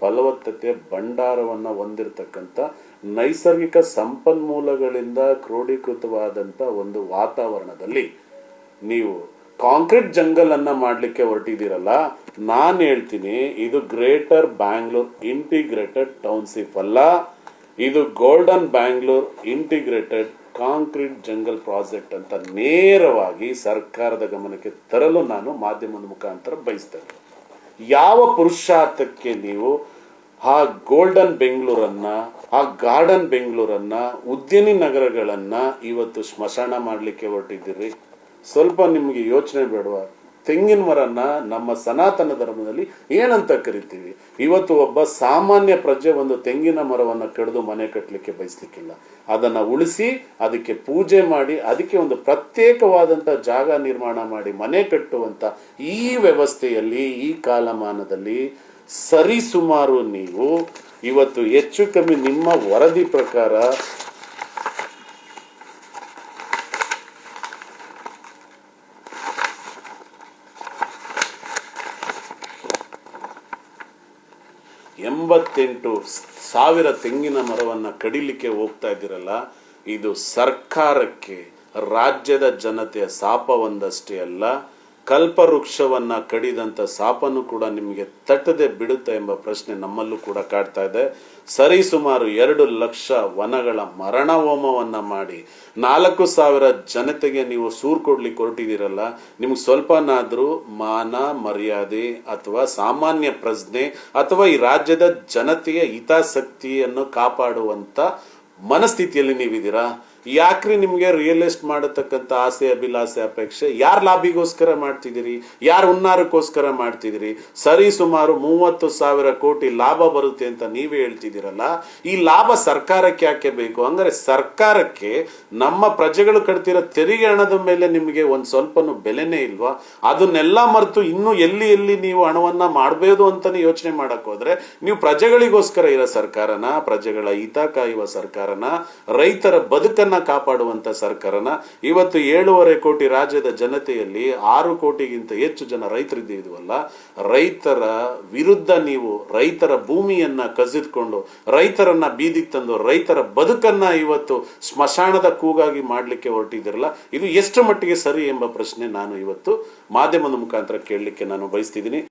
ಫಲವತ್ತತೆ ಭಂಡಾರವನ್ನು ಹೊಂದಿರತಕ್ಕಂಥ ನೈಸರ್ಗಿಕ ಸಂಪನ್ಮೂಲಗಳಿಂದ ಕ್ರೋಢೀಕೃತವಾದಂಥ ಒಂದು ವಾತಾವರಣದಲ್ಲಿ ನೀವು ಕಾಂಕ್ರೀಟ್ ಜಂಗಲ್ ಅನ್ನ ಮಾಡಲಿಕ್ಕೆ ಹೊರಟಿದ್ದೀರಲ್ಲ, ನಾನು ಹೇಳ್ತೀನಿ ಇದು ಗ್ರೇಟರ್ ಬ್ಯಾಂಗ್ಳೂರ್ ಇಂಟಿಗ್ರೇಟೆಡ್ ಟೌನ್ಶಿಪ್ ಅಲ್ಲ, ಇದು golden Bangalore integrated concrete jungle project ಅಂತ ನೇರವಾಗಿ ಸರ್ಕಾರದ ಗಮನಕ್ಕೆ ತರಲು ನಾನು ಮಾಧ್ಯಮದ ಮುಖಾಂತರ ಬಯಸ್ತೇನೆ. ಯಾವ ಪುರುಷಾರ್ಥಕ್ಕೆ ನೀವು ಆ ಗೋಲ್ಡನ್ ಬೆಂಗಳೂರನ್ನ, ಆ ಗಾರ್ಡನ್ ಬೆಂಗಳೂರನ್ನ, ಉದ್ಯಮಿ ನಗರಗಳನ್ನ ಇವತ್ತು ಸ್ಮಶಾನ ಮಾಡಲಿಕ್ಕೆ ಹೊರಟಿದ್ದೀರಿ? ಸ್ವಲ್ಪ ನಿಮಗೆ ಯೋಚನೆ ಬೇಡವಾ? ತೆಂಗಿನ ಮರನ್ನ ನಮ್ಮ ಸನಾತನ ಧರ್ಮದಲ್ಲಿ ಏನಂತ ಕರಿತೀವಿ? ಇವತ್ತು ಒಬ್ಬ ಸಾಮಾನ್ಯ ಪ್ರಜೆ ಒಂದು ತೆಂಗಿನ ಮರವನ್ನ ಕಡಿದು ಮನೆ ಕಟ್ಟಲಿಕ್ಕೆ ಬಯಸ್ಲಿಕ್ಕಿಲ್ಲ. ಅದನ್ನ ಉಳಿಸಿ, ಅದಕ್ಕೆ ಪೂಜೆ ಮಾಡಿ, ಅದಕ್ಕೆ ಒಂದು ಪ್ರತ್ಯೇಕವಾದಂತ ಜಾಗ ನಿರ್ಮಾಣ ಮಾಡಿ ಮನೆ ಕಟ್ಟುವಂತ ಈ ವ್ಯವಸ್ಥೆಯಲ್ಲಿ, ಈ ಕಾಲಮಾನದಲ್ಲಿ ಸರಿಸುಮಾರು ನೀವು ಇವತ್ತು ಹೆಚ್ಚು ಕಮ್ಮಿ ನಿಮ್ಮ ವರದಿ ಪ್ರಕಾರ ಸಾವಿರ ತೆಂಗಿನ ಮರವನ್ನು ಕಡಿಲಿಕ್ಕೆ ಹೋಗ್ತಾ ಇದ್ದೀರಲ್ಲ, ಇದು ಸರ್ಕಾರಕ್ಕೆ, ರಾಜ್ಯದ ಜನತೆಯ ಶಾಪ ಒಂದಷ್ಟೇ ಅಲ್ಲ, ಕಲ್ಪವೃಕ್ಷವನ್ನ ಕಡಿದಂಥ ಶಾಪನು ಕೂಡ ನಿಮಗೆ ತಟ್ಟದೆ ಬಿಡುತ್ತೆ ಎಂಬ ಪ್ರಶ್ನೆ ನಮ್ಮಲ್ಲೂ ಕೂಡ ಕಾಡ್ತಾ ಇದೆ. ಸರಿಸುಮಾರು 2 ಲಕ್ಷ ವನಗಳ ಮರಣ ಹೋಮವನ್ನ ಮಾಡಿ 4,000 ಜನತೆಗೆ ನೀವು ಸೂರು ಕೊಡ್ಲಿಕ್ಕೆ ಹೊರಟಿದ್ದೀರಲ್ಲ, ನಿಮ್ಗೆ ಸ್ವಲ್ಪನಾದ್ರೂ ಮಾನ ಮರ್ಯಾದೆ ಅಥವಾ ಸಾಮಾನ್ಯ ಪ್ರಜ್ಞೆ ಅಥವಾ ಈ ರಾಜ್ಯದ ಜನತೆಯ ಹಿತಾಸಕ್ತಿಯನ್ನು ಕಾಪಾಡುವಂತ ಮನಸ್ಥಿತಿಯಲ್ಲಿ ನೀವಿದ್ದೀರಾ? ಯಾಕ್ರಿ ನಿಮ್ಗೆ ರಿಯಲ್ ಎಸ್ಟೇಟ್ ಮಾಡತಕ್ಕಂಥ ಆಸೆ, ಅಭಿಲಾಷೆ, ಅಪೇಕ್ಷೆ? ಯಾರ ಲಾಭಿಗೋಸ್ಕರ ಮಾಡ್ತಿದ್ದೀರಿ? ಯಾರ ಹುನ್ನಾರಕ್ಕೋಸ್ಕರ ಮಾಡ್ತಿದ್ದೀರಿ? ಸರಿ ಸುಮಾರು 30,000 ಕೋಟಿ ಲಾಭ ಬರುತ್ತೆ ಅಂತ ನೀವೇ ಹೇಳ್ತಿದ್ದೀರಲ್ಲ, ಈ ಲಾಭ ಸರ್ಕಾರಕ್ಕೆ ಯಾಕೆ ಬೇಕು? ಅಂದ್ರೆ ಸರ್ಕಾರಕ್ಕೆ ನಮ್ಮ ಪ್ರಜೆಗಳು ಕಟ್ತಿರೋ ತೆರಿಗೆ ಹಣದ ಮೇಲೆ ನಿಮಗೆ ಒಂದ್ ಸ್ವಲ್ಪನೂ ಬೆಲೆನೇ ಇಲ್ವಾ? ಅದನ್ನೆಲ್ಲ ಮರೆತು ಇನ್ನು ಎಲ್ಲಿ ನೀವು ಹಣವನ್ನ ಮಾಡಬಹುದು ಅಂತಾನೆ ಯೋಚನೆ ಮಾಡಕ್ ಹೋದ್ರೆ, ನೀವು ಪ್ರಜೆಗಳಿಗೋಸ್ಕರ ಇರೋ ಸರ್ಕಾರನ, ಪ್ರಜೆಗಳ ಹಿತ ಕಾಯುವ ಸರ್ಕಾರನ, ರೈತರ ಬದುಕನ್ನ ಕಾಪಾಡುವಂತ ಸರ್ಕಾರನ, ಇವತ್ತು 7.5 ಕೋಟಿ ರಾಜ್ಯದ ಜನತೆಯಲ್ಲಿ 6 ಕೋಟಿಗಿಂತ ಹೆಚ್ಚು ಜನ ರೈತರಿದ್ದೀವಲ್ಲ, ರೈತರ ವಿರುದ್ಧ ನೀವು ರೈತರ ಭೂಮಿಯನ್ನ ಕಸಿದುಕೊಂಡು, ರೈತರನ್ನ ಬೀದಿಗೆ ತಂದು, ರೈತರ ಬದುಕನ್ನ ಇವತ್ತು ಸ್ಮಶಾನದ ಕೂಗಾಗಿ ಮಾಡ್ಲಿಕ್ಕೆ ಹೊರಟಿದ್ದೀರಲ್ಲ, ಇದು ಎಷ್ಟು ಮಟ್ಟಿಗೆ ಸರಿ ಎಂಬ ಪ್ರಶ್ನೆ ನಾನು ಇವತ್ತು ಮಾಧ್ಯಮದ ಮುಖಾಂತರ ಕೇಳಲಿಕ್ಕೆ ನಾನು ಬಯಸ್ತಿದ್ದೀನಿ.